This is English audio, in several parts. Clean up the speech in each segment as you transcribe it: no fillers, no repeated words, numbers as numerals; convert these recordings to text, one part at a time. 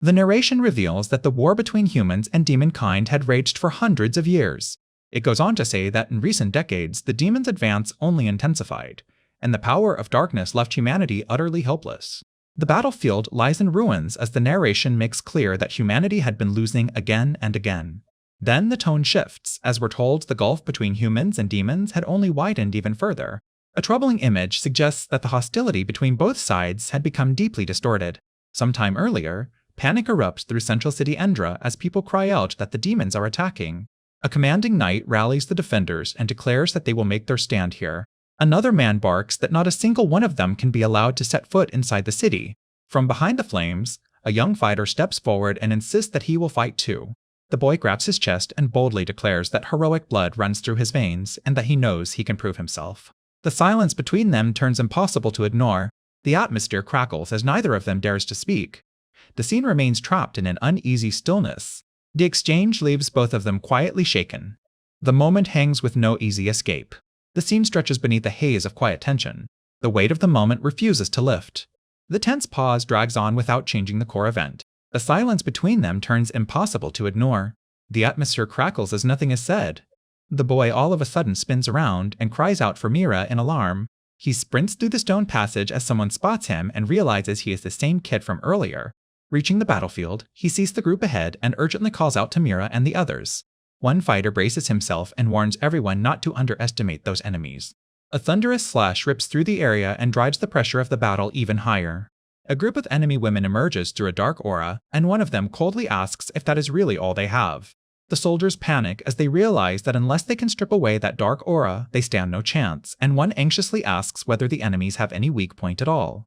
The narration reveals that the war between humans and demonkind had raged for hundreds of years. It goes on to say that in recent decades, the demons' advance only intensified, and the power of darkness left humanity utterly helpless. The battlefield lies in ruins as the narration makes clear that humanity had been losing again and again. Then the tone shifts, as we're told the gulf between humans and demons had only widened even further. A troubling image suggests that the hostility between both sides had become deeply distorted. Sometime earlier, panic erupts through central city Endra as people cry out that the demons are attacking. A commanding knight rallies the defenders and declares that they will make their stand here. Another man barks that not a single one of them can be allowed to set foot inside the city. From behind the flames, a young fighter steps forward and insists that he will fight too. The boy grabs his chest and boldly declares that heroic blood runs through his veins and that he knows he can prove himself. The silence between them turns impossible to ignore. The atmosphere crackles as neither of them dares to speak. The scene remains trapped in an uneasy stillness. The exchange leaves both of them quietly shaken. The moment hangs with no easy escape. The scene stretches beneath a haze of quiet tension. The weight of the moment refuses to lift. The tense pause drags on without changing the core event. The silence between them turns impossible to ignore. The atmosphere crackles as nothing is said. The boy all of a sudden spins around and cries out for Mira in alarm. He sprints through the stone passage as someone spots him and realizes he is the same kid from earlier. Reaching the battlefield, he sees the group ahead and urgently calls out to Mira and the others. One fighter braces himself and warns everyone not to underestimate those enemies. A thunderous slash rips through the area and drives the pressure of the battle even higher. A group of enemy women emerges through a dark aura, and one of them coldly asks if that is really all they have. The soldiers panic as they realize that unless they can strip away that dark aura, they stand no chance, and one anxiously asks whether the enemies have any weak point at all.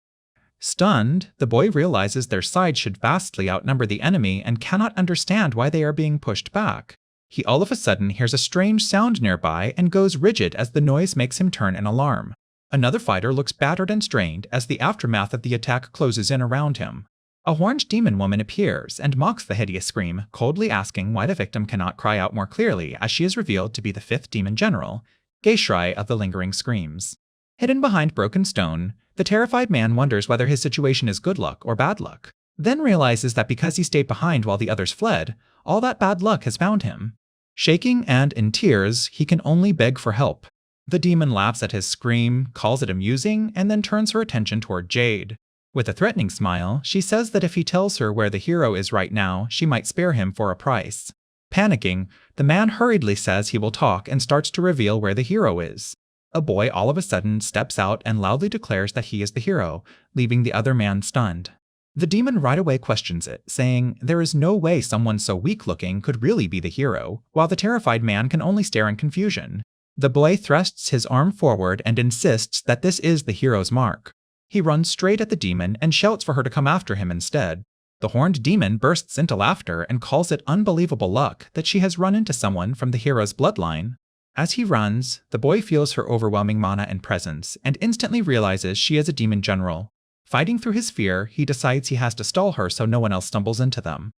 Stunned, the boy realizes their side should vastly outnumber the enemy and cannot understand why they are being pushed back. He all of a sudden hears a strange sound nearby and goes rigid as the noise makes him turn in alarm. Another fighter looks battered and strained as the aftermath of the attack closes in around him. A horned demon woman appears and mocks the hideous scream, coldly asking why the victim cannot cry out more clearly as she is revealed to be the 5th demon general, Geishrai of the Lingering Screams. Hidden behind broken stone, the terrified man wonders whether his situation is good luck or bad luck, then realizes that because he stayed behind while the others fled, all that bad luck has found him. Shaking and in tears, he can only beg for help. The demon laughs at his scream, calls it amusing, and then turns her attention toward Jade. With a threatening smile, she says that if he tells her where the hero is right now, she might spare him for a price. Panicking, the man hurriedly says he will talk and starts to reveal where the hero is. A boy all of a sudden steps out and loudly declares that he is the hero, leaving the other man stunned. The demon right away questions it, saying there is no way someone so weak-looking could really be the hero, while the terrified man can only stare in confusion. The boy thrusts his arm forward and insists that this is the hero's mark. He runs straight at the demon and shouts for her to come after him instead. The horned demon bursts into laughter and calls it unbelievable luck that she has run into someone from the hero's bloodline. As he runs, the boy feels her overwhelming mana and presence and instantly realizes she is a demon general. Fighting through his fear, he decides he has to stall her so no one else stumbles into them.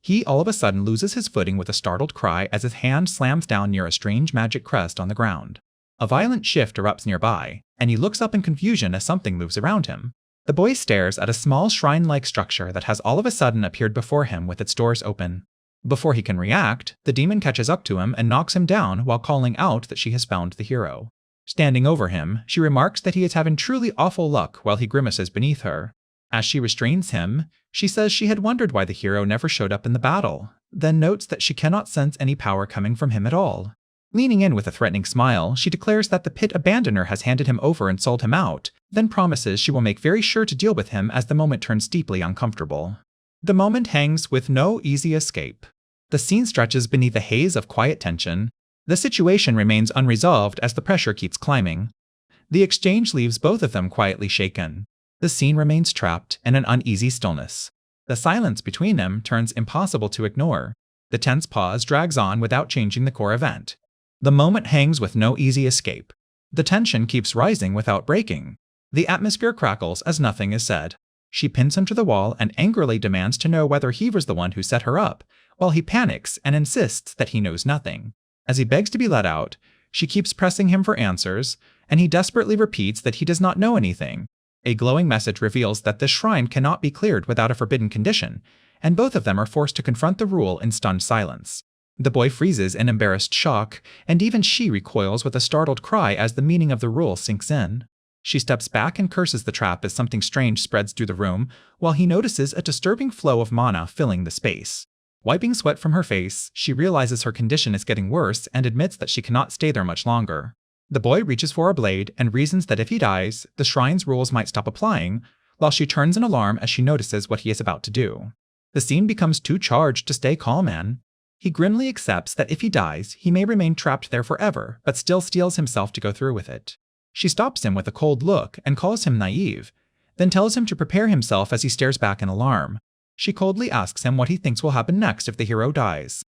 He all of a sudden loses his footing with a startled cry as his hand slams down near a strange magic crest on the ground. A violent shift erupts nearby, and he looks up in confusion as something moves around him. The boy stares at a small shrine-like structure that has all of a sudden appeared before him with its doors open. Before he can react, the demon catches up to him and knocks him down while calling out that she has found the hero. Standing over him, she remarks that he is having truly awful luck while he grimaces beneath her. As she restrains him, she says she had wondered why the hero never showed up in the battle, then notes that she cannot sense any power coming from him at all. Leaning in with a threatening smile, she declares that the pit abandoner has handed him over and sold him out, then promises she will make very sure to deal with him as the moment turns deeply uncomfortable. The moment hangs with no easy escape. The scene stretches beneath a haze of quiet tension. The situation remains unresolved as the pressure keeps climbing. The exchange leaves both of them quietly shaken. The scene remains trapped in an uneasy stillness. The silence between them turns impossible to ignore. The tense pause drags on without changing the core event. The moment hangs with no easy escape. The tension keeps rising without breaking. The atmosphere crackles as nothing is said. She pins him to the wall and angrily demands to know whether he was the one who set her up, while he panics and insists that he knows nothing. As he begs to be let out, she keeps pressing him for answers, and he desperately repeats that he does not know anything. A glowing message reveals that this shrine cannot be cleared without a forbidden condition, and both of them are forced to confront the rule in stunned silence. The boy freezes in embarrassed shock, and even she recoils with a startled cry as the meaning of the rule sinks in. She steps back and curses the trap as something strange spreads through the room, while he notices a disturbing flow of mana filling the space. Wiping sweat from her face, she realizes her condition is getting worse and admits that she cannot stay there much longer. The boy reaches for a blade and reasons that if he dies, the shrine's rules might stop applying, while she turns in alarm as she notices what he is about to do. The scene becomes too charged to stay calm in. He grimly accepts that if he dies, he may remain trapped there forever, but still steels himself to go through with it. She stops him with a cold look and calls him naive, then tells him to prepare himself as he stares back in alarm. She coldly asks him what he thinks will happen next if the hero dies.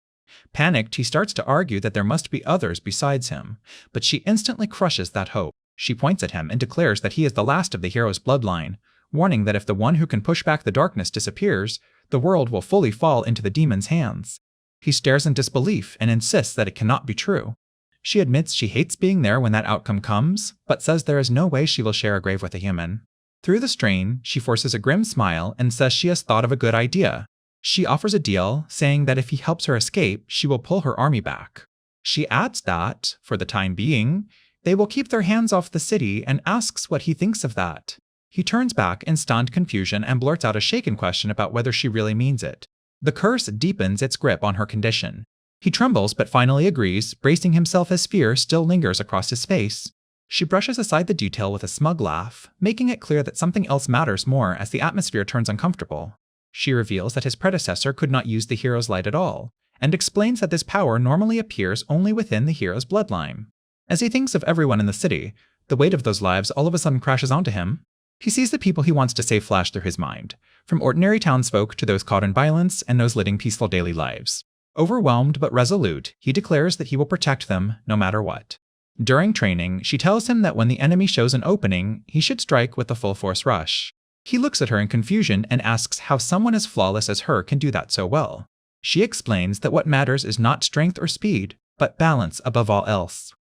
Panicked, he starts to argue that there must be others besides him, but she instantly crushes that hope. She points at him and declares that he is the last of the hero's bloodline, warning that if the one who can push back the darkness disappears, the world will fully fall into the demon's hands. He stares in disbelief and insists that it cannot be true. She admits she hates being there when that outcome comes, but says there is no way she will share a grave with a human. Through the strain, she forces a grim smile and says she has thought of a good idea. She offers a deal, saying that if he helps her escape, she will pull her army back. She adds that, for the time being, they will keep their hands off the city and asks what he thinks of that. He turns back in stunned confusion and blurts out a shaken question about whether she really means it. The curse deepens its grip on her condition. He trembles but finally agrees, bracing himself as fear still lingers across his face. She brushes aside the detail with a smug laugh, making it clear that something else matters more as the atmosphere turns uncomfortable. She reveals that his predecessor could not use the hero's light at all, and explains that this power normally appears only within the hero's bloodline. As he thinks of everyone in the city, the weight of those lives all of a sudden crashes onto him. He sees the people he wants to save flash through his mind, from ordinary townsfolk to those caught in violence and those living peaceful daily lives. Overwhelmed but resolute, he declares that he will protect them no matter what. During training, she tells him that when the enemy shows an opening, he should strike with a full-force rush. He looks at her in confusion and asks how someone as flawless as her can do that so well. She explains that what matters is not strength or speed, but balance above all else.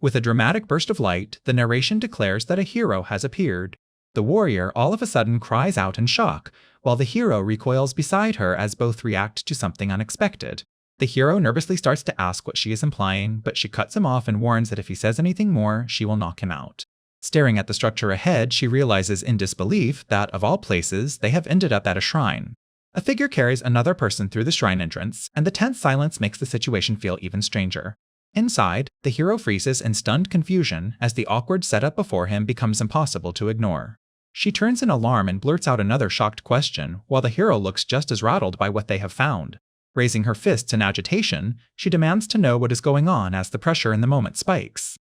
With a dramatic burst of light, the narration declares that a hero has appeared. The warrior all of a sudden cries out in shock, while the hero recoils beside her as both react to something unexpected. The hero nervously starts to ask what she is implying, but she cuts him off and warns that if he says anything more, she will knock him out. Staring at the structure ahead, she realizes in disbelief that, of all places, they have ended up at a shrine. A figure carries another person through the shrine entrance, and the tense silence makes the situation feel even stranger. Inside, the hero freezes in stunned confusion as the awkward setup before him becomes impossible to ignore. She turns in alarm and blurts out another shocked question, while the hero looks just as rattled by what they have found. Raising her fists in agitation, she demands to know what is going on as the pressure in the moment spikes.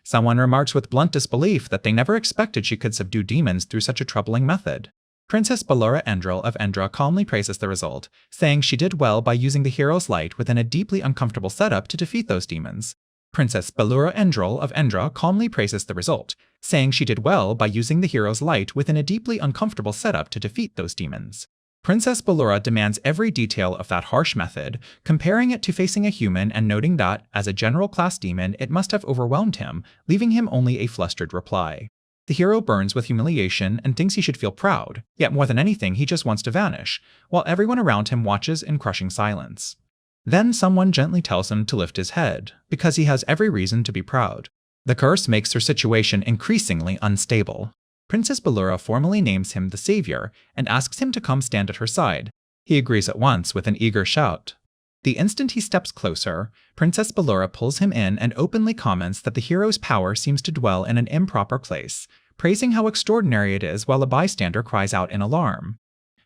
Someone remarks with blunt disbelief that they never expected she could subdue demons through such a troubling method. Princess Ballora Endril of Endra calmly praises the result, saying she did well by using the hero's light within a deeply uncomfortable setup to defeat those demons. Princess Ballora Endril of Endra calmly praises the result, saying she did well by using the hero's light within a deeply uncomfortable setup to defeat those demons. Princess Ballora demands every detail of that harsh method, comparing it to facing a human and noting that, as a general class demon, it must have overwhelmed him, leaving him only a flustered reply. The hero burns with humiliation and thinks he should feel proud, yet more than anything he just wants to vanish, while everyone around him watches in crushing silence. Then someone gently tells him to lift his head, because he has every reason to be proud. The curse makes their situation increasingly unstable. Princess Ballora formally names him the Savior and asks him to come stand at her side. He agrees at once with an eager shout. The instant he steps closer, Princess Ballora pulls him in and openly comments that the hero's power seems to dwell in an improper place, praising how extraordinary it is while a bystander cries out in alarm.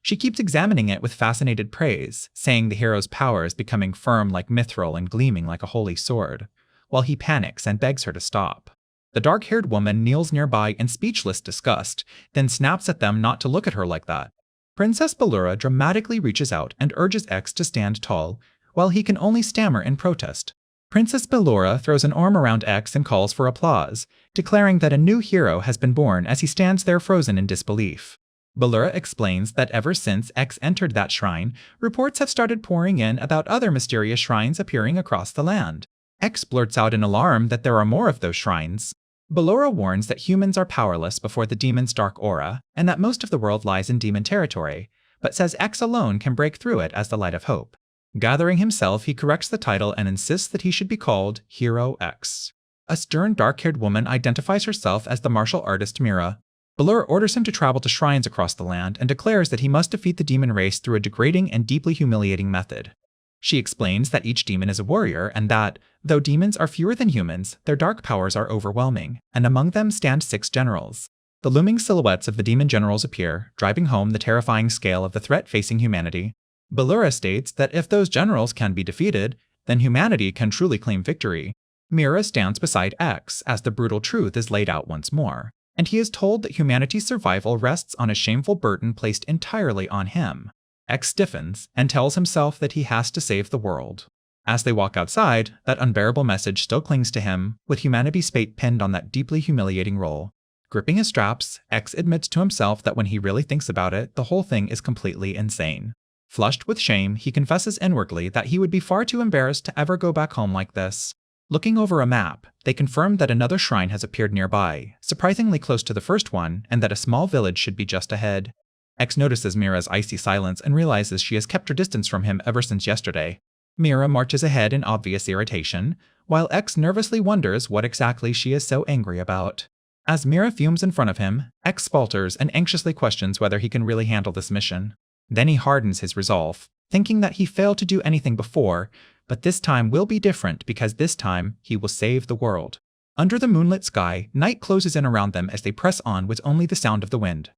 She keeps examining it with fascinated praise, saying the hero's power is becoming firm like mithril and gleaming like a holy sword, while he panics and begs her to stop. The dark-haired woman kneels nearby in speechless disgust, then snaps at them not to look at her like that. Princess Ballora dramatically reaches out and urges X to stand tall, while he can only stammer in protest. Princess Ballora throws an arm around X and calls for applause, declaring that a new hero has been born as he stands there frozen in disbelief. Ballora explains that ever since X entered that shrine, reports have started pouring in about other mysterious shrines appearing across the land. X blurts out in alarm that there are more of those shrines. Ballora warns that humans are powerless before the demon's dark aura, and that most of the world lies in demon territory, but says X alone can break through it as the light of hope. Gathering himself, he corrects the title and insists that he should be called Hero X. A stern, dark-haired woman identifies herself as the martial artist Mira. Balur orders him to travel to shrines across the land and declares that he must defeat the demon race through a degrading and deeply humiliating method. She explains that each demon is a warrior and that, though demons are fewer than humans, their dark powers are overwhelming, and among them stand 6 generals. The looming silhouettes of the demon generals appear, driving home the terrifying scale of the threat facing humanity. Balura states that if those generals can be defeated, then humanity can truly claim victory. Mira stands beside X as the brutal truth is laid out once more, and he is told that humanity's survival rests on a shameful burden placed entirely on him. X stiffens and tells himself that he has to save the world. As they walk outside, that unbearable message still clings to him, with humanity's fate pinned on that deeply humiliating role. Gripping his straps, X admits to himself that when he really thinks about it, the whole thing is completely insane. Flushed with shame, he confesses inwardly that he would be far too embarrassed to ever go back home like this. Looking over a map, they confirm that another shrine has appeared nearby, surprisingly close to the first one, and that a small village should be just ahead. X notices Mira's icy silence and realizes she has kept her distance from him ever since yesterday. Mira marches ahead in obvious irritation, while X nervously wonders what exactly she is so angry about. As Mira fumes in front of him, X falters and anxiously questions whether he can really handle this mission. Then he hardens his resolve, thinking that he failed to do anything before, but this time will be different because this time he will save the world. Under the moonlit sky, night closes in around them as they press on with only the sound of the wind.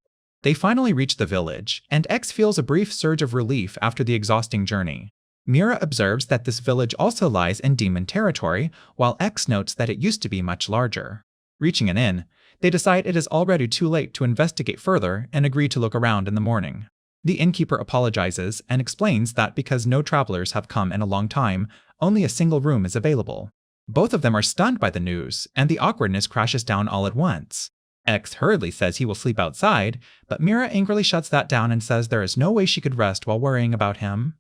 They finally reach the village, and X feels a brief surge of relief after the exhausting journey. Mira observes that this village also lies in demon territory, while X notes that it used to be much larger. Reaching an inn, they decide it is already too late to investigate further and agree to look around in the morning. The innkeeper apologizes and explains that because no travelers have come in a long time, only a single room is available. Both of them are stunned by the news, and the awkwardness crashes down all at once. X hurriedly says he will sleep outside, but Mira angrily shuts that down and says there is no way she could rest while worrying about him.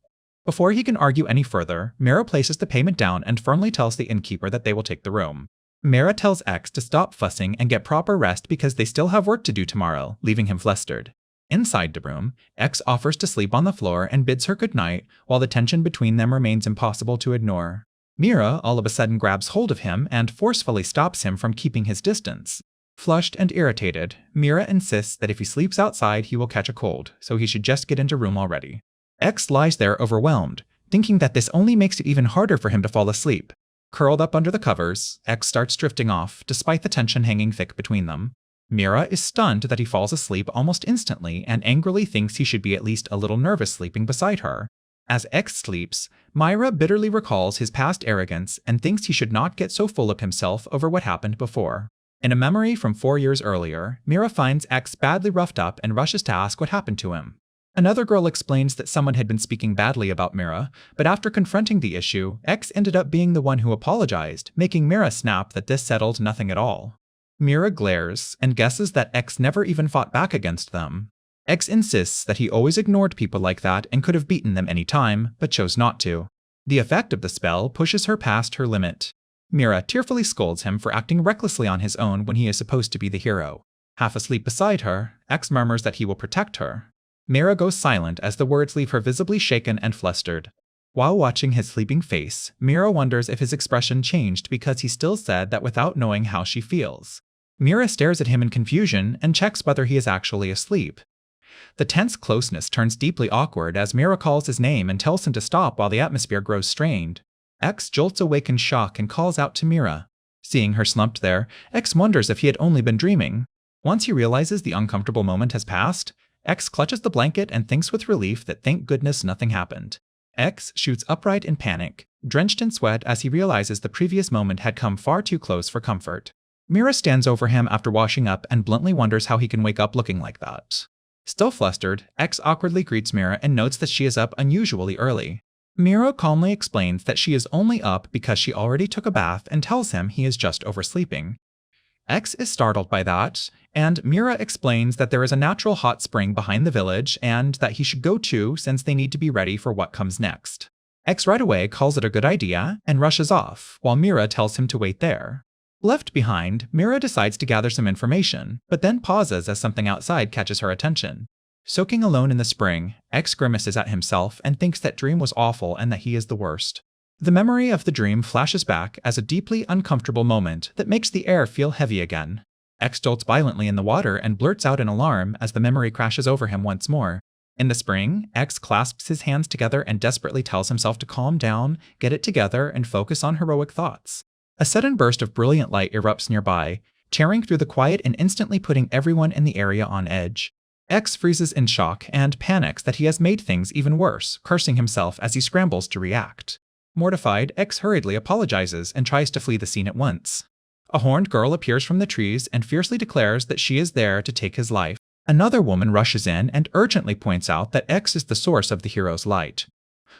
Before he can argue any further, Mira places the payment down and firmly tells the innkeeper that they will take the room. Mira tells X to stop fussing and get proper rest because they still have work to do tomorrow, leaving him flustered. Inside the room, X offers to sleep on the floor and bids her goodnight, while the tension between them remains impossible to ignore. Mira all of a sudden grabs hold of him and forcefully stops him from keeping his distance. Flushed and irritated, Mira insists that if he sleeps outside he will catch a cold, so he should just get into room already. X lies there overwhelmed, thinking that this only makes it even harder for him to fall asleep. Curled up under the covers, X starts drifting off, despite the tension hanging thick between them. Mira is stunned that he falls asleep almost instantly and angrily thinks he should be at least a little nervous sleeping beside her. As X sleeps, Myra bitterly recalls his past arrogance and thinks he should not get so full of himself over what happened before. In a memory from 4 years earlier, Mira finds X badly roughed up and rushes to ask what happened to him. Another girl explains that someone had been speaking badly about Mira, but after confronting the issue, X ended up being the one who apologized, making Mira snap that this settled nothing at all. Mira glares and guesses that X never even fought back against them. X insists that he always ignored people like that and could have beaten them any time, but chose not to. The effect of the spell pushes her past her limit. Mira tearfully scolds him for acting recklessly on his own when he is supposed to be the hero. Half asleep beside her, X murmurs that he will protect her. Mira goes silent as the words leave her visibly shaken and flustered. While watching his sleeping face, Mira wonders if his expression changed because he still said that without knowing how she feels. Mira stares at him in confusion and checks whether he is actually asleep. The tense closeness turns deeply awkward as Mira calls his name and tells him to stop while the atmosphere grows strained. X jolts awake in shock and calls out to Mira. Seeing her slumped there, X wonders if he had only been dreaming. Once he realizes the uncomfortable moment has passed, X clutches the blanket and thinks with relief that thank goodness nothing happened. X shoots upright in panic, drenched in sweat as he realizes the previous moment had come far too close for comfort. Mira stands over him after washing up and bluntly wonders how he can wake up looking like that. Still flustered, X awkwardly greets Mira and notes that she is up unusually early. Mira calmly explains that she is only up because she already took a bath and tells him he is just oversleeping. X is startled by that, and Mira explains that there is a natural hot spring behind the village and that he should go too since they need to be ready for what comes next. X right away calls it a good idea and rushes off, while Mira tells him to wait there. Left behind, Mira decides to gather some information, but then pauses as something outside catches her attention. Soaking alone in the spring, X grimaces at himself and thinks that dream was awful and that he is the worst. The memory of the dream flashes back as a deeply uncomfortable moment that makes the air feel heavy again. X jolts violently in the water and blurts out in alarm as the memory crashes over him once more. In the spring, X clasps his hands together and desperately tells himself to calm down, get it together, and focus on heroic thoughts. A sudden burst of brilliant light erupts nearby, tearing through the quiet and instantly putting everyone in the area on edge. X freezes in shock and panics that he has made things even worse, cursing himself as he scrambles to react. Mortified, X hurriedly apologizes and tries to flee the scene at once. A horned girl appears from the trees and fiercely declares that she is there to take his life. Another woman rushes in and urgently points out that X is the source of the hero's light.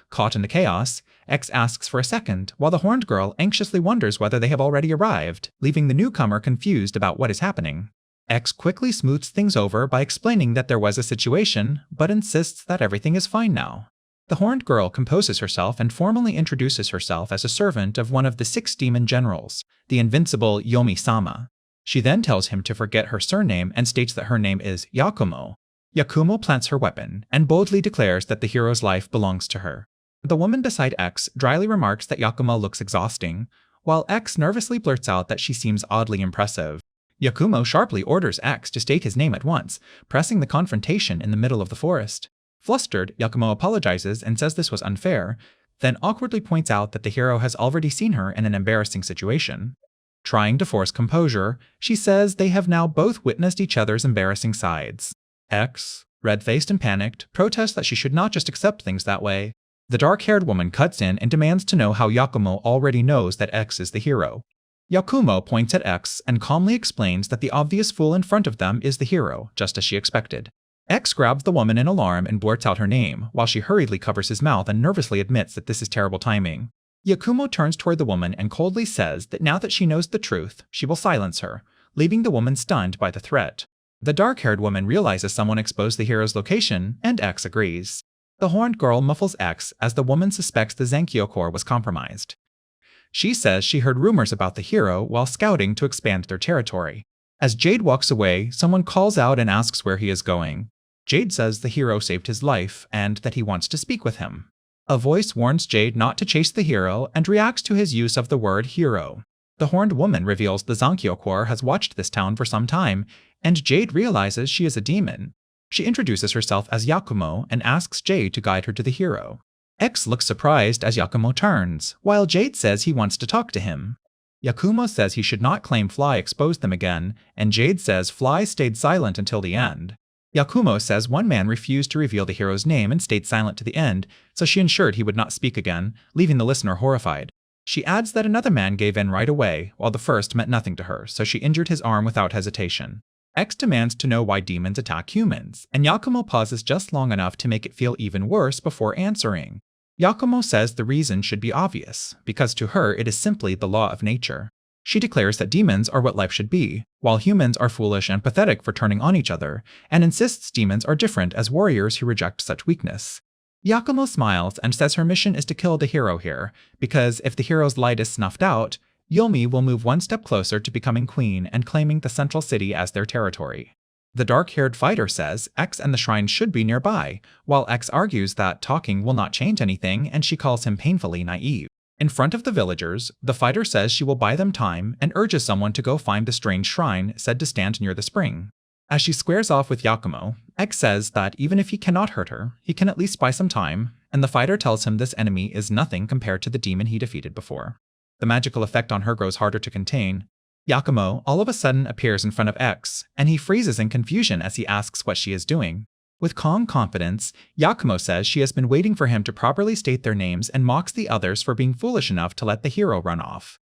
Caught in the chaos, X asks for a second, while the horned girl anxiously wonders whether they have already arrived, leaving the newcomer confused about what is happening. X quickly smooths things over by explaining that there was a situation, but insists that everything is fine now. The horned girl composes herself and formally introduces herself as a servant of one of the 6 demon generals, the invincible Yomi-sama. She then tells him to forget her surname and states that her name is Yakumo. Yakumo plants her weapon and boldly declares that the hero's life belongs to her. The woman beside X dryly remarks that Yakumo looks exhausting, while X nervously blurts out that she seems oddly impressive. Yakumo sharply orders X to state his name at once, pressing the confrontation in the middle of the forest. Flustered, Yakumo apologizes and says this was unfair, then awkwardly points out that the hero has already seen her in an embarrassing situation. Trying to force composure, she says they have now both witnessed each other's embarrassing sides. X, red-faced and panicked, protests that she should not just accept things that way. The dark-haired woman cuts in and demands to know how Yakumo already knows that X is the hero. Yakumo points at X and calmly explains that the obvious fool in front of them is the hero, just as she expected. X grabs the woman in alarm and blurts out her name, while she hurriedly covers his mouth and nervously admits that this is terrible timing. Yakumo turns toward the woman and coldly says that now that she knows the truth, she will silence her, leaving the woman stunned by the threat. The dark-haired woman realizes someone exposed the hero's location, and X agrees. The horned girl muffles X as the woman suspects the Zankyo Corps was compromised. She says she heard rumors about the hero while scouting to expand their territory. As Jade walks away, someone calls out and asks where he is going. Jade says the hero saved his life and that he wants to speak with him. A voice warns Jade not to chase the hero and reacts to his use of the word hero. The horned woman reveals the Zankyo Corps has watched this town for some time, and Jade realizes she is a demon. She introduces herself as Yakumo and asks Jade to guide her to the hero. X looks surprised as Yakumo turns, while Jade says he wants to talk to him. Yakumo says he should not claim Fly exposed them again, and Jade says Fly stayed silent until the end. Yakumo says one man refused to reveal the hero's name and stayed silent to the end, so she ensured he would not speak again, leaving the listener horrified. She adds that another man gave in right away, while the first meant nothing to her, so she injured his arm without hesitation. X demands to know why demons attack humans, and Yakumo pauses just long enough to make it feel even worse before answering. Yakumo says the reason should be obvious, because to her it is simply the law of nature. She declares that demons are what life should be, while humans are foolish and pathetic for turning on each other, and insists demons are different as warriors who reject such weakness. Yakumo smiles and says her mission is to kill the hero here, because if the hero's light is snuffed out, Yomi will move one step closer to becoming queen and claiming the central city as their territory. The dark-haired fighter says X and the shrine should be nearby, while X argues that talking will not change anything and she calls him painfully naive. In front of the villagers, the fighter says she will buy them time and urges someone to go find the strange shrine said to stand near the spring. As she squares off with Yakumo, X says that even if he cannot hurt her, he can at least buy some time, and the fighter tells him this enemy is nothing compared to the demon he defeated before. The magical effect on her grows harder to contain. Yakumo all of a sudden appears in front of X, and he freezes in confusion as he asks what she is doing. With calm confidence, Yakumo says she has been waiting for him to properly state their names and mocks the others for being foolish enough to let the hero run off.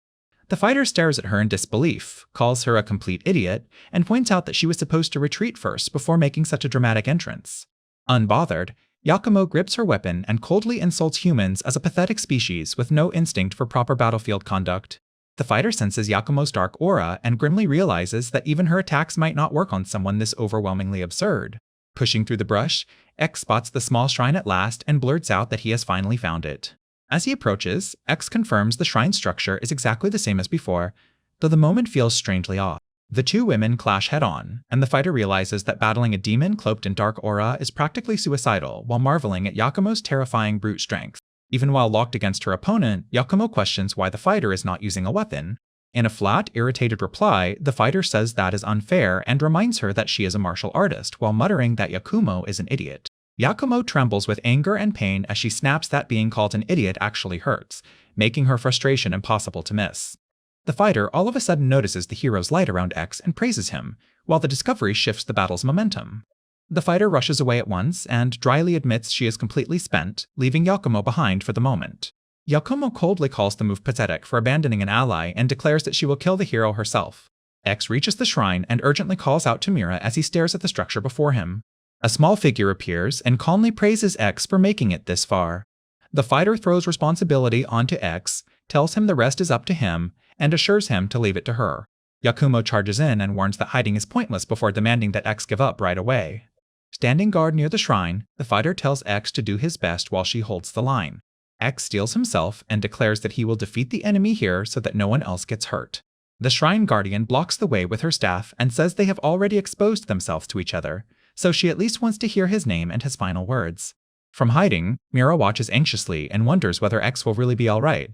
The fighter stares at her in disbelief, calls her a complete idiot, and points out that she was supposed to retreat first before making such a dramatic entrance. Unbothered, Yakumo grips her weapon and coldly insults humans as a pathetic species with no instinct for proper battlefield conduct. The fighter senses Yakumo's dark aura and grimly realizes that even her attacks might not work on someone this overwhelmingly absurd. Pushing through the brush, X spots the small shrine at last and blurts out that he has finally found it. As he approaches, X confirms the shrine structure is exactly the same as before, though the moment feels strangely off. The two women clash head-on, and the fighter realizes that battling a demon cloaked in dark aura is practically suicidal while marveling at Yakumo's terrifying brute strength. Even while locked against her opponent, Yakumo questions why the fighter is not using a weapon. In a flat, irritated reply, the fighter says that is unfair and reminds her that she is a martial artist while muttering that Yakumo is an idiot. Yakumo trembles with anger and pain as she snaps that being called an idiot actually hurts, making her frustration impossible to miss. The fighter all of a sudden notices the hero's light around X and praises him, while the discovery shifts the battle's momentum. The fighter rushes away at once and dryly admits she is completely spent, leaving Yakumo behind for the moment. Yakumo coldly calls the move pathetic for abandoning an ally and declares that she will kill the hero herself. X reaches the shrine and urgently calls out to Mira as he stares at the structure before him. A small figure appears and calmly praises X for making it this far. The fighter throws responsibility onto X, tells him the rest is up to him, and assures him to leave it to her. Yakumo charges in and warns that hiding is pointless before demanding that X give up right away. Standing guard near the shrine, the fighter tells X to do his best while she holds the line. X steels himself and declares that he will defeat the enemy here so that no one else gets hurt. The shrine guardian blocks the way with her staff and says they have already exposed themselves to each other, so she at least wants to hear his name and his final words. From hiding, Mira watches anxiously and wonders whether X will really be alright.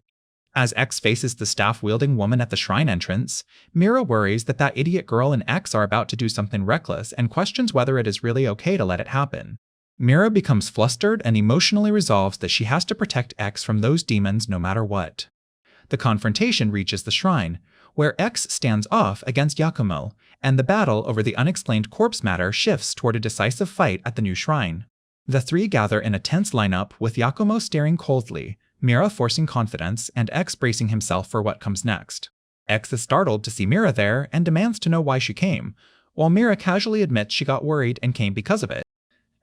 As X faces the staff-wielding woman at the shrine entrance, Mira worries that that idiot girl and X are about to do something reckless and questions whether it is really okay to let it happen. Mira becomes flustered and emotionally resolves that she has to protect X from those demons no matter what. The confrontation reaches the shrine, where X stands off against Yakumo, and the battle over the unexplained corpse matter shifts toward a decisive fight at the new shrine. The three gather in a tense lineup with Yakumo staring coldly, Mira forcing confidence, and X bracing himself for what comes next. X is startled to see Mira there and demands to know why she came, while Mira casually admits she got worried and came because of it.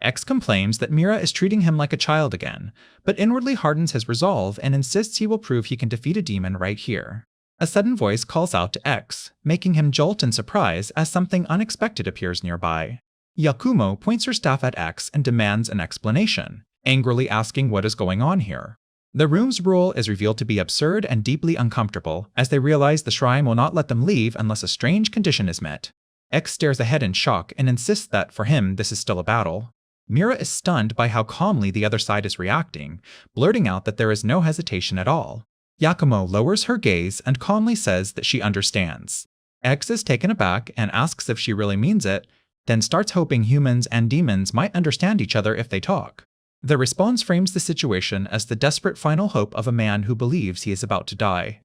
X complains that Mira is treating him like a child again, but inwardly hardens his resolve and insists he will prove he can defeat a demon right here. A sudden voice calls out to X, making him jolt in surprise as something unexpected appears nearby. Yakumo points her staff at X and demands an explanation, angrily asking what is going on here. The room's rule is revealed to be absurd and deeply uncomfortable, as they realize the shrine will not let them leave unless a strange condition is met. X stares ahead in shock and insists that, for him, this is still a battle. Mira is stunned by how calmly the other side is reacting, blurting out that there is no hesitation at all. Yakumo lowers her gaze and calmly says that she understands. X is taken aback and asks if she really means it, then starts hoping humans and demons might understand each other if they talk. The response frames the situation as the desperate final hope of a man who believes he is about to die.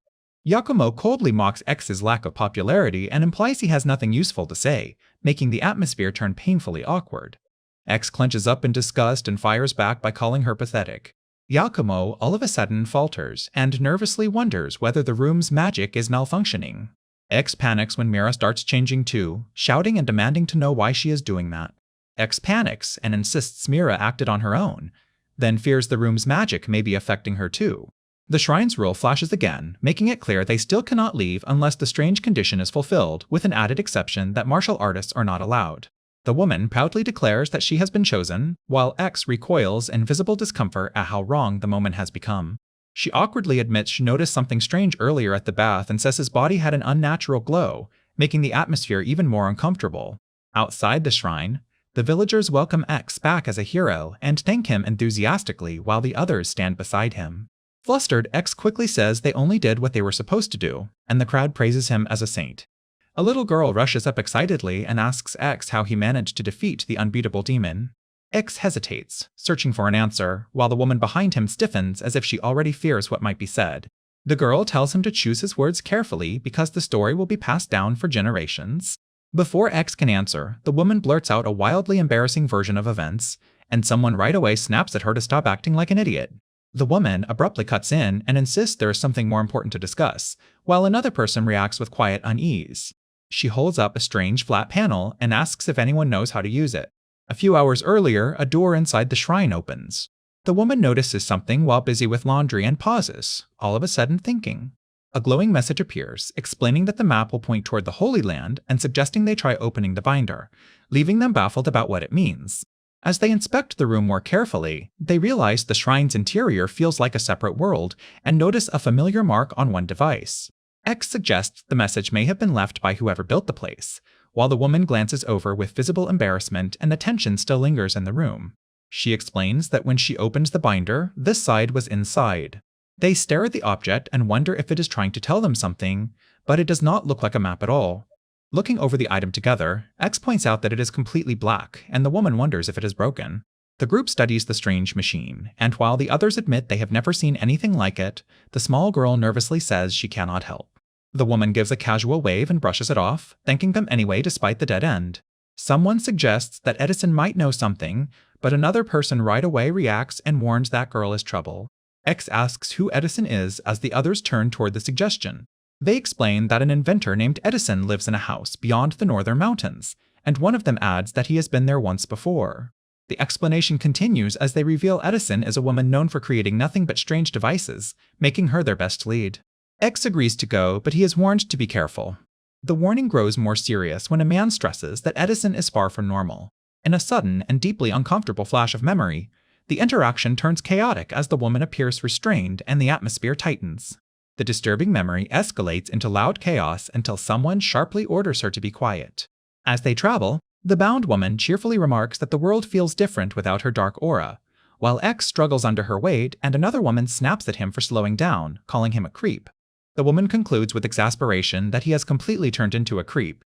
Yakumo coldly mocks X's lack of popularity and implies he has nothing useful to say, making the atmosphere turn painfully awkward. X clenches up in disgust and fires back by calling her pathetic. Yakumo all of a sudden falters and nervously wonders whether the room's magic is malfunctioning. X panics when Mira starts changing too, shouting and demanding to know why she is doing that. X panics and insists Mira acted on her own, then fears the room's magic may be affecting her too. The shrine's rule flashes again, making it clear they still cannot leave unless the strange condition is fulfilled, with an added exception that martial artists are not allowed. The woman proudly declares that she has been chosen, while X recoils in visible discomfort at how wrong the moment has become. She awkwardly admits she noticed something strange earlier at the bath and says his body had an unnatural glow, making the atmosphere even more uncomfortable. Outside the shrine, the villagers welcome X back as a hero and thank him enthusiastically while the others stand beside him. Flustered, X quickly says they only did what they were supposed to do, and the crowd praises him as a saint. A little girl rushes up excitedly and asks X how he managed to defeat the unbeatable demon. X hesitates, searching for an answer, while the woman behind him stiffens as if she already fears what might be said. The girl tells him to choose his words carefully because the story will be passed down for generations. Before X can answer, the woman blurts out a wildly embarrassing version of events, and someone right away snaps at her to stop acting like an idiot. The woman abruptly cuts in and insists there is something more important to discuss, while another person reacts with quiet unease. She holds up a strange flat panel and asks if anyone knows how to use it. A few hours earlier, a door inside the shrine opens. The woman notices something while busy with laundry and pauses, all of a sudden thinking. A glowing message appears, explaining that the map will point toward the Holy Land and suggesting they try opening the binder, leaving them baffled about what it means. As they inspect the room more carefully, they realize the shrine's interior feels like a separate world and notice a familiar mark on one device. X suggests the message may have been left by whoever built the place, while the woman glances over with visible embarrassment and the tension still lingers in the room. She explains that when she opens the binder, this side was inside. They stare at the object and wonder if it is trying to tell them something, but it does not look like a map at all. Looking over the item together, X points out that it is completely black, and the woman wonders if it is broken. The group studies the strange machine, and while the others admit they have never seen anything like it, the small girl nervously says she cannot help. The woman gives a casual wave and brushes it off, thanking them anyway despite the dead end. Someone suggests that Edison might know something, but another person right away reacts and warns that girl is trouble. X asks who Edison is as the others turn toward the suggestion. They explain that an inventor named Edison lives in a house beyond the northern mountains, and one of them adds that he has been there once before. The explanation continues as they reveal Edison is a woman known for creating nothing but strange devices, making her their best lead. X agrees to go, but he is warned to be careful. The warning grows more serious when a man stresses that Edison is far from normal. In a sudden and deeply uncomfortable flash of memory, the interaction turns chaotic as the woman appears restrained and the atmosphere tightens. The disturbing memory escalates into loud chaos until someone sharply orders her to be quiet. As they travel, the bound woman cheerfully remarks that the world feels different without her dark aura, while X struggles under her weight and another woman snaps at him for slowing down, calling him a creep. The woman concludes with exasperation that he has completely turned into a creep.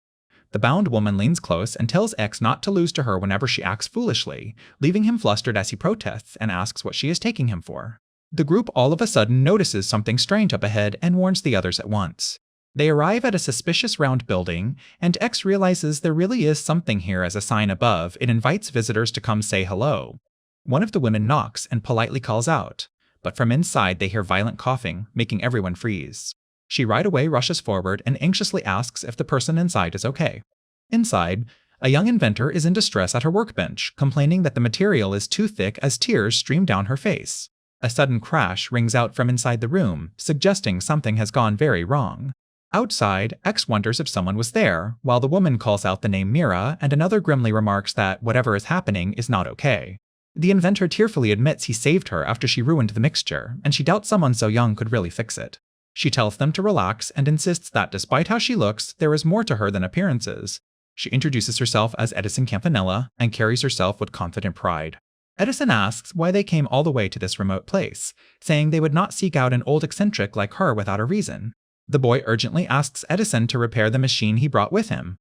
The bound woman leans close and tells X not to lose to her whenever she acts foolishly, leaving him flustered as he protests and asks what she is taking him for. The group all of a sudden notices something strange up ahead and warns the others at once. They arrive at a suspicious round building, and X realizes there really is something here as a sign above. It invites visitors to come say hello. One of the women knocks and politely calls out, but from inside they hear violent coughing, making everyone freeze. She right away rushes forward and anxiously asks if the person inside is okay. Inside, a young inventor is in distress at her workbench, complaining that the material is too thick as tears stream down her face. A sudden crash rings out from inside the room, suggesting something has gone very wrong. Outside, X wonders if someone was there, while the woman calls out the name Mira and another grimly remarks that whatever is happening is not okay. The inventor tearfully admits he saved her after she ruined the mixture, and she doubts someone so young could really fix it. She tells them to relax and insists that despite how she looks, there is more to her than appearances. She introduces herself as Edison Campanella and carries herself with confident pride. Edison asks why they came all the way to this remote place, saying they would not seek out an old eccentric like her without a reason. The boy urgently asks Edison to repair the machine he brought with him.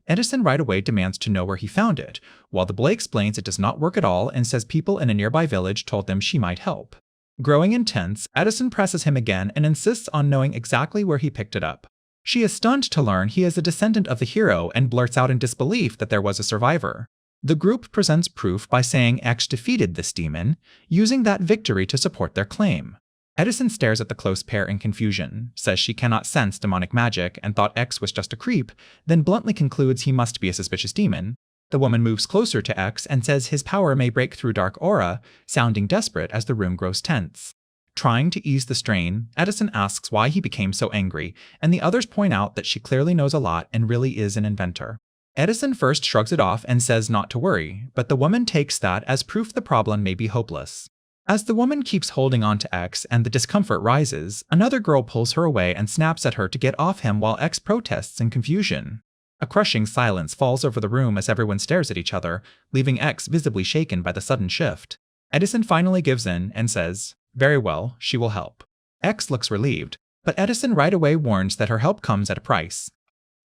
Edison right away demands to know where he found it, while the boy explains it does not work at all and says people in a nearby village told them she might help. Growing intense, Edison presses him again and insists on knowing exactly where he picked it up. She is stunned to learn he is a descendant of the hero and blurts out in disbelief that there was a survivor. The group presents proof by saying X defeated this demon, using that victory to support their claim. Edison stares at the close pair in confusion, says she cannot sense demonic magic and thought X was just a creep, then bluntly concludes he must be a suspicious demon. The woman moves closer to X and says his power may break through dark aura, sounding desperate as the room grows tense. Trying to ease the strain, Edison asks why he became so angry, and the others point out that she clearly knows a lot and really is an inventor. Edison first shrugs it off and says not to worry, but the woman takes that as proof the problem may be hopeless. As the woman keeps holding on to X and the discomfort rises, another girl pulls her away and snaps at her to get off him while X protests in confusion. A crushing silence falls over the room as everyone stares at each other, leaving X visibly shaken by the sudden shift. Edison finally gives in and says, "Very well, she will help." X looks relieved, but Edison right away warns that her help comes at a price.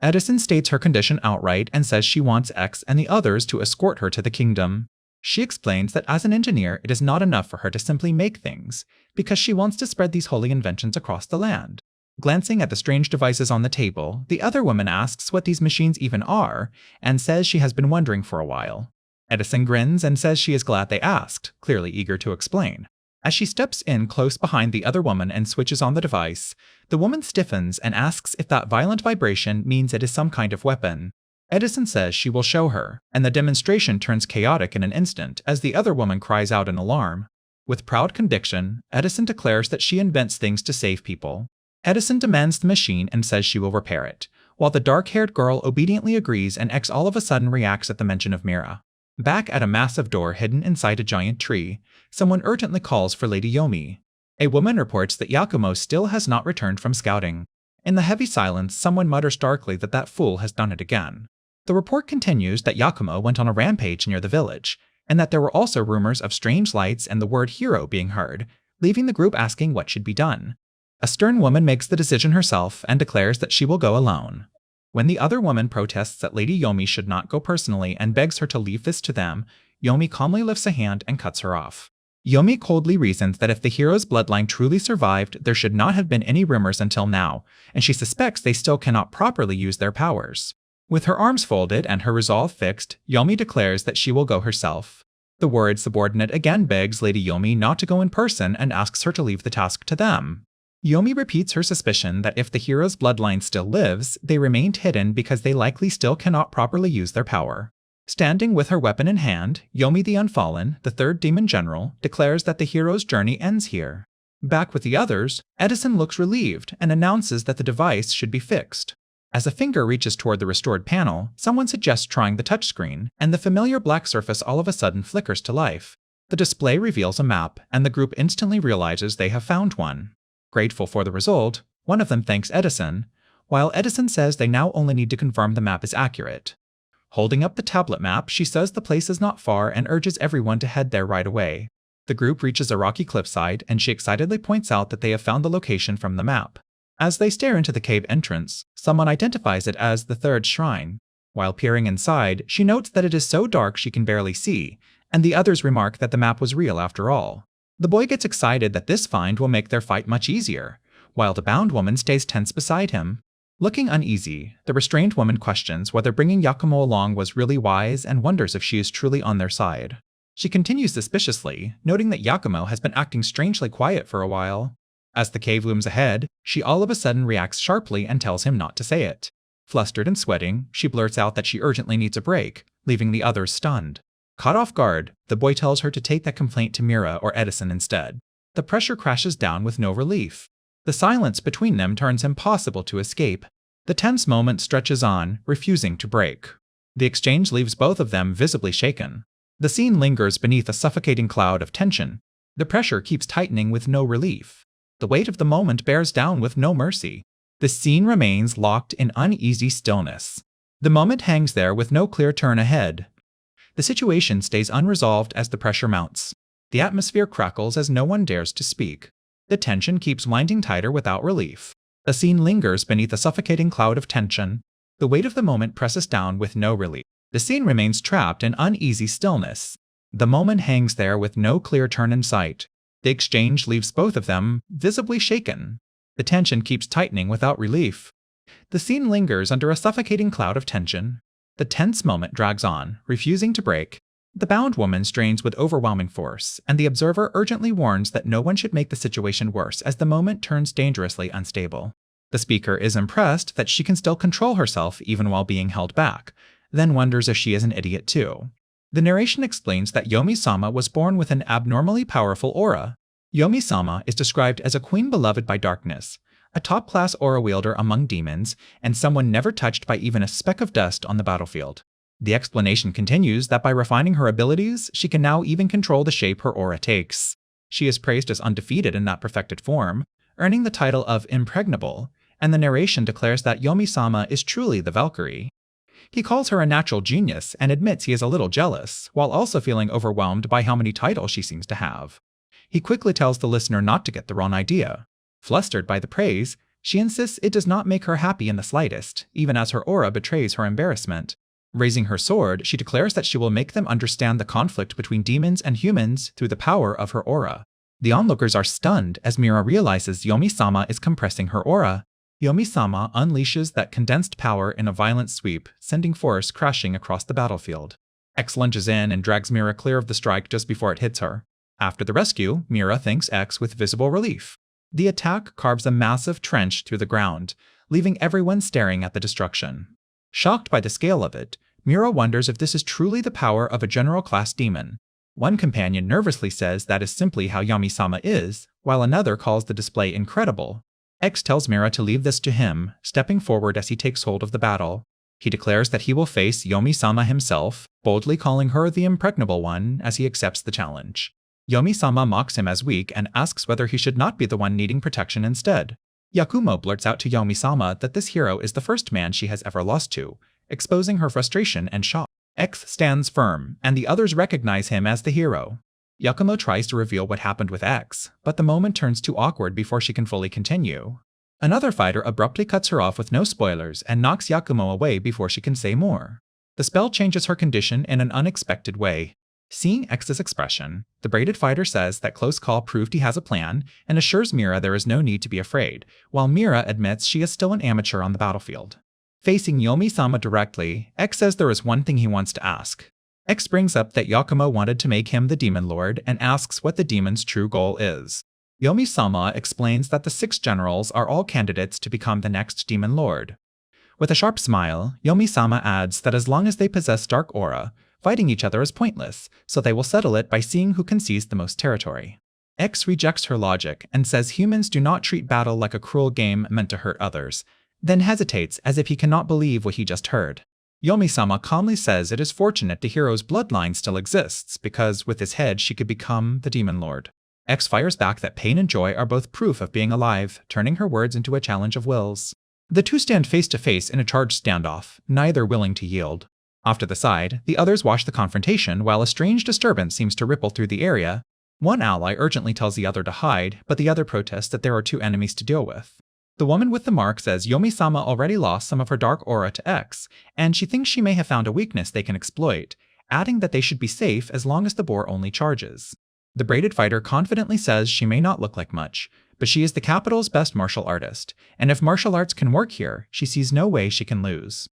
Edison states her condition outright and says she wants X and the others to escort her to the kingdom. She explains that as an engineer, it is not enough for her to simply make things, because she wants to spread these holy inventions across the land. Glancing at the strange devices on the table, the other woman asks what these machines even are, and says she has been wondering for a while. Edison grins and says she is glad they asked, clearly eager to explain. As she steps in close behind the other woman and switches on the device, the woman stiffens and asks if that violent vibration means it is some kind of weapon. Edison says she will show her, and the demonstration turns chaotic in an instant as the other woman cries out in alarm. With proud conviction, Edison declares that she invents things to save people. Edison demands the machine and says she will repair it, while the dark-haired girl obediently agrees and X all of a sudden reacts at the mention of Mira. Back at a massive door hidden inside a giant tree, someone urgently calls for Lady Yomi. A woman reports that Yakumo still has not returned from scouting. In the heavy silence, someone mutters darkly that that fool has done it again. The report continues that Yakumo went on a rampage near the village, and that there were also rumors of strange lights and the word hero being heard, leaving the group asking what should be done. A stern woman makes the decision herself and declares that she will go alone. When the other woman protests that Lady Yomi should not go personally and begs her to leave this to them, Yomi calmly lifts a hand and cuts her off. Yomi coldly reasons that if the hero's bloodline truly survived, there should not have been any rumors until now, and she suspects they still cannot properly use their powers. With her arms folded and her resolve fixed, Yomi declares that she will go herself. The worried subordinate again begs Lady Yomi not to go in person and asks her to leave the task to them. Yomi repeats her suspicion that if the hero's bloodline still lives, they remained hidden because they likely still cannot properly use their power. Standing with her weapon in hand, Yomi the Unfallen, the third demon general, declares that the hero's journey ends here. Back with the others, Edison looks relieved and announces that the device should be fixed. As a finger reaches toward the restored panel, someone suggests trying the touchscreen, and the familiar black surface all of a sudden flickers to life. The display reveals a map, and the group instantly realizes they have found one. Grateful for the result, one of them thanks Edison, while Edison says they now only need to confirm the map is accurate. Holding up the tablet map, she says the place is not far and urges everyone to head there right away. The group reaches a rocky cliffside, and she excitedly points out that they have found the location from the map. As they stare into the cave entrance, someone identifies it as the third shrine. While peering inside, she notes that it is so dark she can barely see, and the others remark that the map was real after all. The boy gets excited that this find will make their fight much easier, while the bound woman stays tense beside him. Looking uneasy, the restrained woman questions whether bringing Yakumo along was really wise and wonders if she is truly on their side. She continues suspiciously, noting that Yakumo has been acting strangely quiet for a while. As the cave looms ahead, she all of a sudden reacts sharply and tells him not to say it. Flustered and sweating, she blurts out that she urgently needs a break, leaving the others stunned. Caught off guard, the boy tells her to take that complaint to Mira or Edison instead. The pressure crashes down with no relief. The silence between them turns impossible to escape. The tense moment stretches on, refusing to break. The exchange leaves both of them visibly shaken. The scene lingers beneath a suffocating cloud of tension. The pressure keeps tightening with no relief. The weight of the moment bears down with no mercy. The scene remains locked in uneasy stillness. The moment hangs there with no clear turn ahead. The situation stays unresolved as the pressure mounts. The atmosphere crackles as no one dares to speak. The tension keeps winding tighter without relief. The scene lingers beneath a suffocating cloud of tension. The weight of the moment presses down with no relief. The scene remains trapped in uneasy stillness. The moment hangs there with no clear turn in sight. The exchange leaves both of them visibly shaken. The tension keeps tightening without relief. The scene lingers under a suffocating cloud of tension. The tense moment drags on, refusing to break. The bound woman strains with overwhelming force, and the observer urgently warns that no one should make the situation worse as the moment turns dangerously unstable. The speaker is impressed that she can still control herself even while being held back, then wonders if she is an idiot too. The narration explains that Yomi-sama was born with an abnormally powerful aura. Yomi-sama is described as a queen beloved by darkness, a top-class aura wielder among demons, and someone never touched by even a speck of dust on the battlefield. The explanation continues that by refining her abilities, she can now even control the shape her aura takes. She is praised as undefeated in that perfected form, earning the title of impregnable, and the narration declares that Yomi-sama is truly the Valkyrie. He calls her a natural genius and admits he is a little jealous, while also feeling overwhelmed by how many titles she seems to have. He quickly tells the listener not to get the wrong idea. Flustered by the praise, she insists it does not make her happy in the slightest, even as her aura betrays her embarrassment. Raising her sword, she declares that she will make them understand the conflict between demons and humans through the power of her aura. The onlookers are stunned as Mira realizes Yomi-sama is compressing her aura. Yomi-sama unleashes that condensed power in a violent sweep, sending force crashing across the battlefield. X lunges in and drags Mira clear of the strike just before it hits her. After the rescue, Mira thanks X with visible relief. The attack carves a massive trench through the ground, leaving everyone staring at the destruction. Shocked by the scale of it, Mira wonders if this is truly the power of a general-class demon. One companion nervously says that is simply how Yomi-sama is, while another calls the display incredible. X tells Mira to leave this to him, stepping forward as he takes hold of the battle. He declares that he will face Yomi-sama himself, boldly calling her the impregnable one as he accepts the challenge. Yomi-sama mocks him as weak and asks whether he should not be the one needing protection instead. Yakumo blurts out to Yomi-sama that this hero is the first man she has ever lost to, exposing her frustration and shock. X stands firm, and the others recognize him as the hero. Yakumo tries to reveal what happened with X, but the moment turns too awkward before she can fully continue. Another fighter abruptly cuts her off with no spoilers and knocks Yakumo away before she can say more. The spell changes her condition in an unexpected way. Seeing X's expression, the braided fighter says that Close Call proved he has a plan and assures Mira there is no need to be afraid, while Mira admits she is still an amateur on the battlefield. Facing Yomi-sama directly, X says there is one thing he wants to ask. X brings up that Yakumo wanted to make him the Demon Lord and asks what the demon's true goal is. Yomi-sama explains that the 6 generals are all candidates to become the next Demon Lord. With a sharp smile, Yomi-sama adds that as long as they possess dark aura, fighting each other is pointless, so they will settle it by seeing who can seize the most territory. X rejects her logic and says humans do not treat battle like a cruel game meant to hurt others, then hesitates as if he cannot believe what he just heard. Yomi-sama calmly says it is fortunate the hero's bloodline still exists because with his head she could become the Demon Lord. X fires back that pain and joy are both proof of being alive, turning her words into a challenge of wills. The two stand face to face in a charged standoff, neither willing to yield. Off to the side, the others watch the confrontation while a strange disturbance seems to ripple through the area. One ally urgently tells the other to hide, but the other protests that there are 2 enemies to deal with. The woman with the mark says Yomi-sama already lost some of her dark aura to X, and she thinks she may have found a weakness they can exploit, adding that they should be safe as long as the boar only charges. The braided fighter confidently says she may not look like much, but she is the capital's best martial artist, and if martial arts can work here, she sees no way she can lose.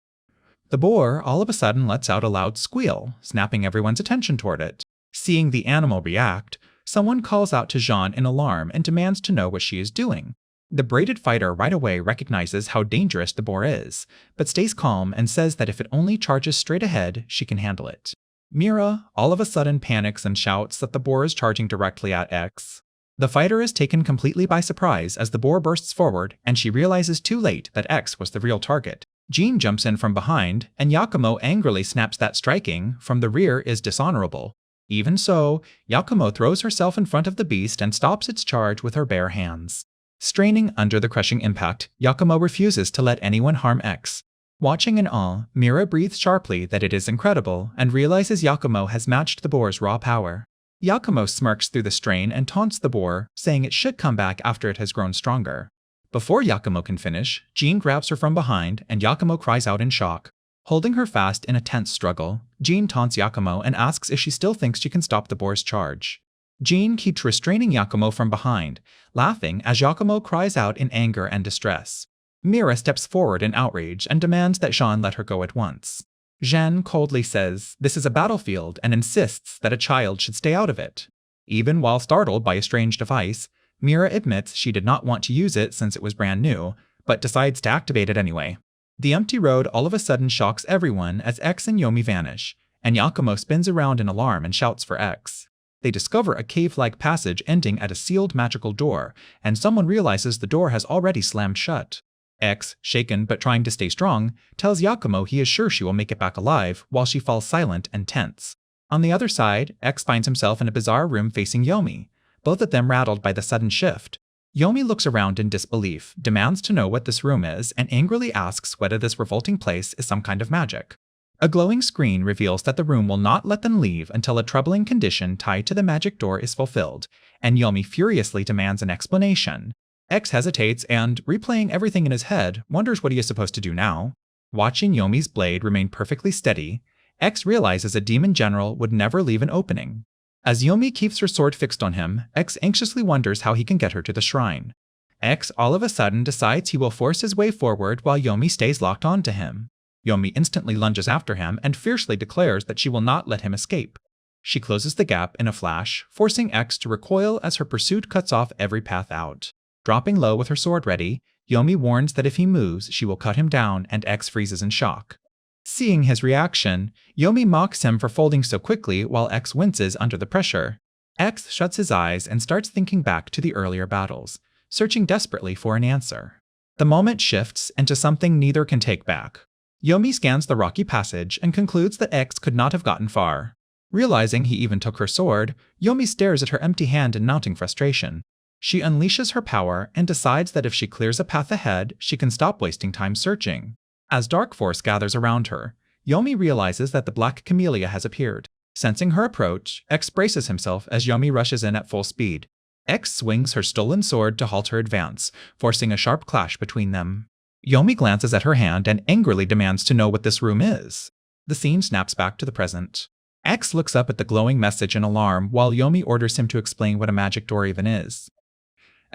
The boar all of a sudden lets out a loud squeal, snapping everyone's attention toward it. Seeing the animal react, someone calls out to Jean in alarm and demands to know what she is doing. The braided fighter right away recognizes how dangerous the boar is, but stays calm and says that if it only charges straight ahead, she can handle it. Mira all of a sudden panics and shouts that the boar is charging directly at X. The fighter is taken completely by surprise as the boar bursts forward and she realizes too late that X was the real target. Jean jumps in from behind, and Yakumo angrily snaps that striking from the rear is dishonorable. Even so, Yakumo throws herself in front of the beast and stops its charge with her bare hands. Straining under the crushing impact, Yakumo refuses to let anyone harm X. Watching in awe, Mira breathes sharply that it is incredible and realizes Yakumo has matched the boar's raw power. Yakumo smirks through the strain and taunts the boar, saying it should come back after it has grown stronger. Before Yakumo can finish, Jean grabs her from behind and Yakumo cries out in shock. Holding her fast in a tense struggle, Jean taunts Yakumo and asks if she still thinks she can stop the boar's charge. Jean keeps restraining Yakumo from behind, laughing as Yakumo cries out in anger and distress. Mira steps forward in outrage and demands that Jean let her go at once. Jean coldly says this is a battlefield and insists that a child should stay out of it. Even while startled by a strange device, Mira admits she did not want to use it since it was brand new, but decides to activate it anyway. The empty road all of a sudden shocks everyone as X and Yomi vanish, and Yakumo spins around in alarm and shouts for X. They discover a cave-like passage ending at a sealed magical door, and someone realizes the door has already slammed shut. X, shaken but trying to stay strong, tells Yakumo he is sure she will make it back alive while she falls silent and tense. On the other side, X finds himself in a bizarre room facing Yomi, both of them rattled by the sudden shift. Yomi looks around in disbelief, demands to know what this room is, and angrily asks whether this revolting place is some kind of magic. A glowing screen reveals that the room will not let them leave until a troubling condition tied to the magic door is fulfilled, and Yomi furiously demands an explanation. X hesitates and, replaying everything in his head, wonders what he is supposed to do now. Watching Yomi's blade remain perfectly steady, X realizes a demon general would never leave an opening. As Yomi keeps her sword fixed on him, X anxiously wonders how he can get her to the shrine. X all of a sudden decides he will force his way forward while Yomi stays locked onto him. Yomi instantly lunges after him and fiercely declares that she will not let him escape. She closes the gap in a flash, forcing X to recoil as her pursuit cuts off every path out. Dropping low with her sword ready, Yomi warns that if he moves, she will cut him down, and X freezes in shock. Seeing his reaction, Yomi mocks him for folding so quickly while X winces under the pressure. X shuts his eyes and starts thinking back to the earlier battles, searching desperately for an answer. The moment shifts into something neither can take back. Yomi scans the rocky passage and concludes that X could not have gotten far. Realizing he even took her sword, Yomi stares at her empty hand in mounting frustration. She unleashes her power and decides that if she clears a path ahead, she can stop wasting time searching. As dark force gathers around her, Yomi realizes that the Black Camellia has appeared. Sensing her approach, X braces himself as Yomi rushes in at full speed. X swings her stolen sword to halt her advance, forcing a sharp clash between them. Yomi glances at her hand and angrily demands to know what this room is. The scene snaps back to the present. X looks up at the glowing message in alarm while Yomi orders him to explain what a magic door even is.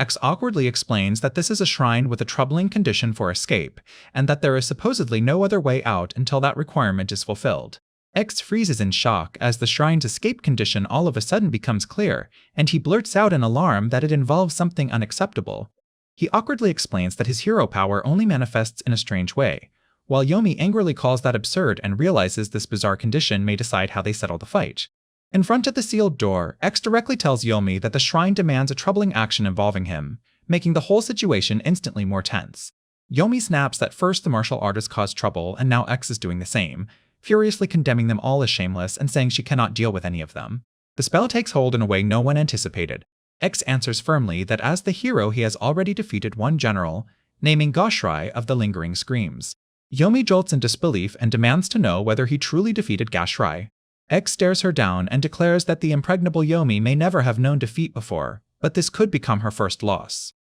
X awkwardly explains that this is a shrine with a troubling condition for escape, and that there is supposedly no other way out until that requirement is fulfilled. X freezes in shock as the shrine's escape condition all of a sudden becomes clear, and he blurts out in alarm that it involves something unacceptable. He awkwardly explains that his hero power only manifests in a strange way, while Yomi angrily calls that absurd and realizes this bizarre condition may decide how they settle the fight. In front of the sealed door, X directly tells Yomi that the shrine demands a troubling action involving him, making the whole situation instantly more tense. Yomi snaps that first the martial artist caused trouble and now X is doing the same, furiously condemning them all as shameless and saying she cannot deal with any of them. The spell takes hold in a way no one anticipated. X answers firmly that as the hero he has already defeated one general, naming Gashrai of the Lingering Screams. Yomi jolts in disbelief and demands to know whether he truly defeated Gashrai. X stares her down and declares that the impregnable Yomi may never have known defeat before, but this could become her first loss.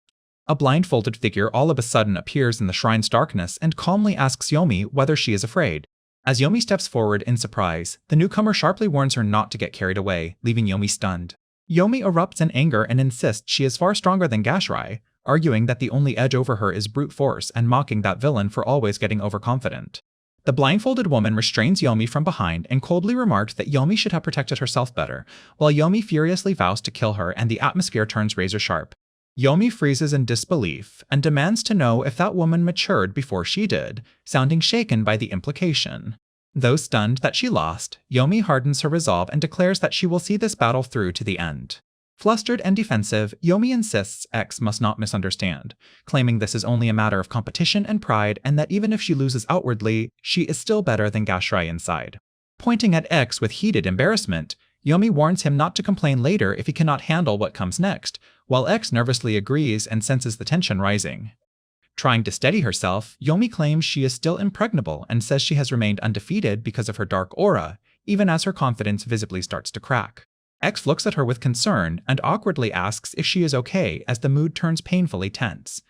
A blindfolded figure all of a sudden appears in the shrine's darkness and calmly asks Yomi whether she is afraid. As Yomi steps forward in surprise, the newcomer sharply warns her not to get carried away, leaving Yomi stunned. Yomi erupts in anger and insists she is far stronger than Gashrai, arguing that the only edge over her is brute force and mocking that villain for always getting overconfident. The blindfolded woman restrains Yomi from behind and coldly remarked that Yomi should have protected herself better, while Yomi furiously vows to kill her and the atmosphere turns razor sharp. Yomi freezes in disbelief and demands to know if that woman matured before she did, sounding shaken by the implication. Though stunned that she lost, Yomi hardens her resolve and declares that she will see this battle through to the end. Flustered and defensive, Yomi insists X must not misunderstand, claiming this is only a matter of competition and pride and that even if she loses outwardly, she is still better than Gashrai inside. Pointing at X with heated embarrassment, Yomi warns him not to complain later if he cannot handle what comes next, while X nervously agrees and senses the tension rising. Trying to steady herself, Yomi claims she is still impregnable and says she has remained undefeated because of her dark aura, even as her confidence visibly starts to crack. X looks at her with concern and awkwardly asks if she is okay as the mood turns painfully tense.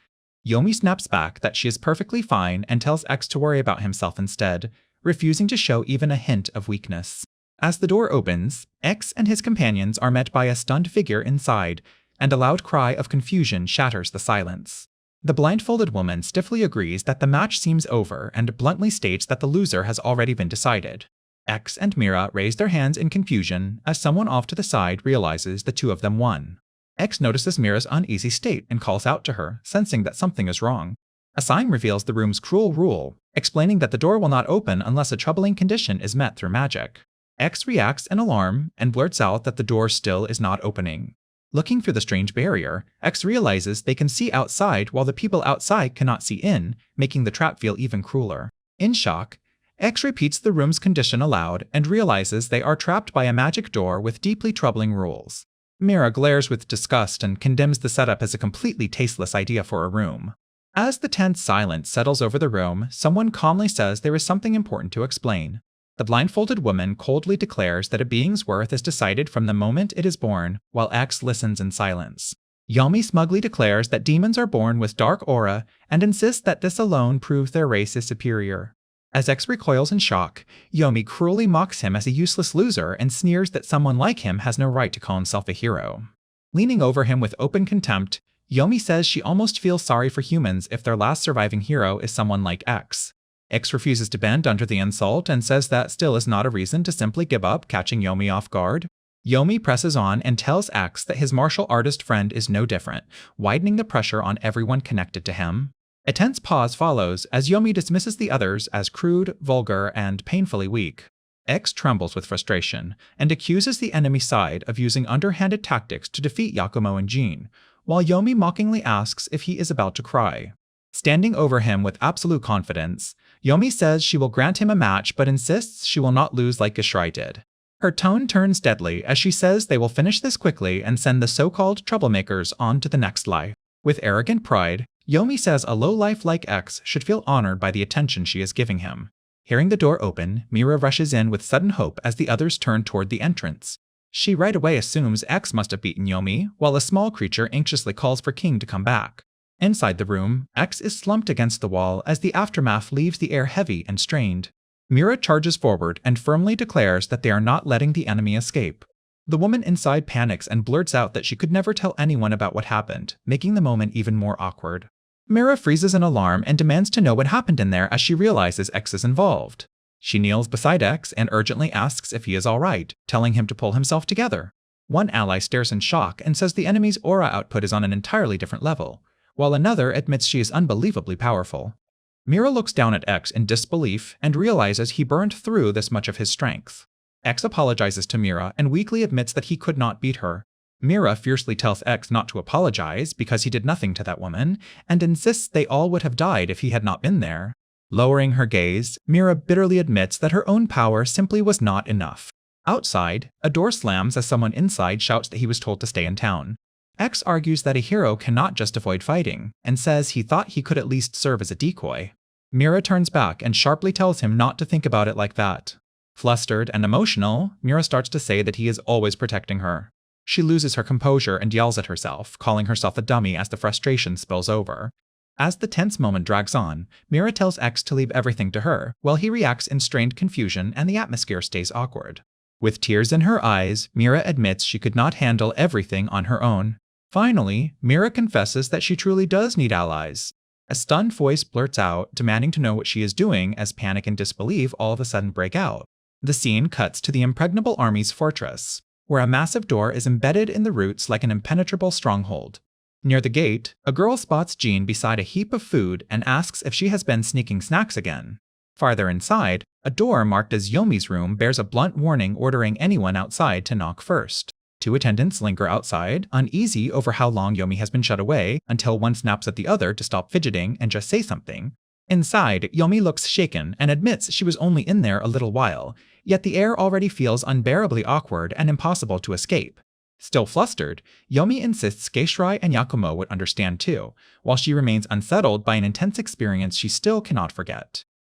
Yomi snaps back that she is perfectly fine and tells X to worry about himself instead, refusing to show even a hint of weakness. As the door opens, X and his companions are met by a stunned figure inside, and a loud cry of confusion shatters the silence. The blindfolded woman stiffly agrees that the match seems over and bluntly states that the loser has already been decided. X and Mira raise their hands in confusion as someone off to the side realizes the two of them won. X notices Mira's uneasy state and calls out to her, sensing that something is wrong. A sign reveals the room's cruel rule, explaining that the door will not open unless a troubling condition is met through magic. X reacts in alarm and blurts out that the door still is not opening. Looking through the strange barrier, X realizes they can see outside while the people outside cannot see in, making the trap feel even crueler. In shock, X repeats the room's condition aloud and realizes they are trapped by a magic door with deeply troubling rules. Mira glares with disgust and condemns the setup as a completely tasteless idea for a room. As the tense silence settles over the room, someone calmly says there is something important to explain. The blindfolded woman coldly declares that a being's worth is decided from the moment it is born, while X listens in silence. Yomi smugly declares that demons are born with dark aura and insists that this alone proves their race is superior. As X recoils in shock, Yomi cruelly mocks him as a useless loser and sneers that someone like him has no right to call himself a hero. Leaning over him with open contempt, Yomi says she almost feels sorry for humans if their last surviving hero is someone like X. X refuses to bend under the insult and says that still is not a reason to simply give up, catching Yomi off guard. Yomi presses on and tells X that his martial artist friend is no different, widening the pressure on everyone connected to him. A tense pause follows as Yomi dismisses the others as crude, vulgar, and painfully weak. X trembles with frustration and accuses the enemy side of using underhanded tactics to defeat Yakumo and Jean, while Yomi mockingly asks if he is about to cry. Standing over him with absolute confidence, Yomi says she will grant him a match but insists she will not lose like Gashrai did. Her tone turns deadly as she says they will finish this quickly and send the so-called troublemakers on to the next life. With arrogant pride, Yomi says a lowlife like X should feel honored by the attention she is giving him. Hearing the door open, Mira rushes in with sudden hope as the others turn toward the entrance. She right away assumes X must have beaten Yomi, while a small creature anxiously calls for King to come back. Inside the room, X is slumped against the wall as the aftermath leaves the air heavy and strained. Mira charges forward and firmly declares that they are not letting the enemy escape. The woman inside panics and blurts out that she could never tell anyone about what happened, making the moment even more awkward. Mira freezes in alarm and demands to know what happened in there as she realizes X is involved. She kneels beside X and urgently asks if he is alright, telling him to pull himself together. One ally stares in shock and says the enemy's aura output is on an entirely different level, while another admits she is unbelievably powerful. Mira looks down at X in disbelief and realizes he burned through this much of his strength. X apologizes to Mira and weakly admits that he could not beat her. Mira fiercely tells X not to apologize because he did nothing to that woman, and insists they all would have died if he had not been there. Lowering her gaze, Mira bitterly admits that her own power simply was not enough. Outside, a door slams as someone inside shouts that he was told to stay in town. X argues that a hero cannot just avoid fighting, and says he thought he could at least serve as a decoy. Mira turns back and sharply tells him not to think about it like that. Flustered and emotional, Mira starts to say that he is always protecting her. She loses her composure and yells at herself, calling herself a dummy as the frustration spills over. As the tense moment drags on, Mira tells X to leave everything to her, while he reacts in strained confusion and the atmosphere stays awkward. With tears in her eyes, Mira admits she could not handle everything on her own. Finally, Mira confesses that she truly does need allies. A stunned voice blurts out, demanding to know what she is doing as panic and disbelief all of a sudden break out. The scene cuts to the impregnable army's fortress, where a massive door is embedded in the roots like an impenetrable stronghold. Near the gate, a girl spots Jean beside a heap of food and asks if she has been sneaking snacks again. Farther inside, a door marked as Yomi's room bears a blunt warning ordering anyone outside to knock first. Two attendants linger outside, uneasy over how long Yomi has been shut away, until one snaps at the other to stop fidgeting and just say something. Inside, Yomi looks shaken and admits she was only in there a little while, yet the air already feels unbearably awkward and impossible to escape. Still flustered, Yomi insists Geishrai and Yakumo would understand too, while she remains unsettled by an intense experience she still cannot forget.